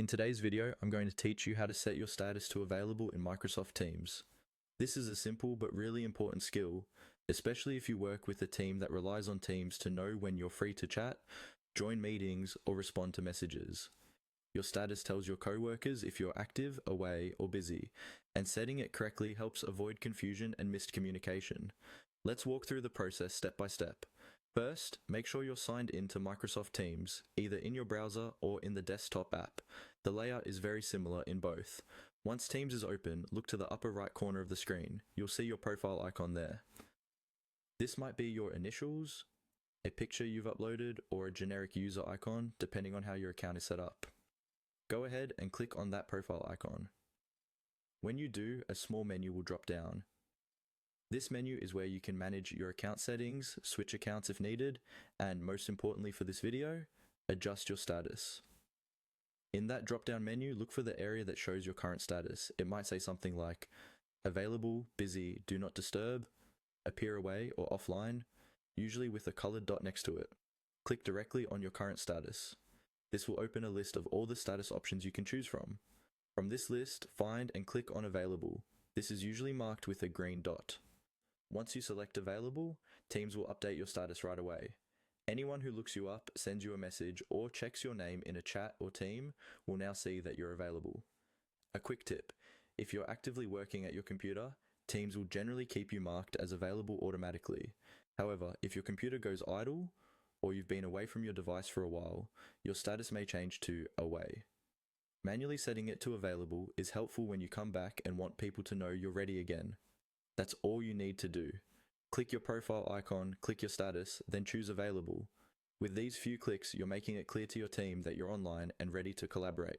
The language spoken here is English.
In today's video, I'm going to teach you how to set your status to available in Microsoft Teams. This is a simple but really important skill, especially if you work with a team that relies on Teams to know when you're free to chat, join meetings, or respond to messages. Your status tells your coworkers if you're active, away, or busy, and setting it correctly helps avoid confusion and missed communication. Let's walk through the process step by step. First, make sure you're signed in to Microsoft Teams, either in your browser or in the desktop app. The layout is very similar in both. Once Teams is open, look to the upper right corner of the screen. You'll see your profile icon there. This might be your initials, a picture you've uploaded, or a generic user icon, depending on how your account is set up. Go ahead and click on that profile icon. When you do, a small menu will drop down. This menu is where you can manage your account settings, switch accounts if needed, and most importantly for this video, adjust your status. In that drop-down menu, look for the area that shows your current status. It might say something like available, busy, do not disturb, appear away or offline, usually with a colored dot next to it. Click directly on your current status. This will open a list of all the status options you can choose from. From this list, find and click on available. This is usually marked with a green dot. Once you select available, Teams will update your status right away. Anyone who looks you up, sends you a message, or checks your name in a chat or team will now see that you're available. A quick tip: if you're actively working at your computer, Teams will generally keep you marked as available automatically. However, if your computer goes idle, or you've been away from your device for a while, your status may change to away. Manually setting it to available is helpful when you come back and want people to know you're ready again. That's all you need to do. Click your profile icon, click your status, then choose available. With these few clicks, you're making it clear to your team that you're online and ready to collaborate.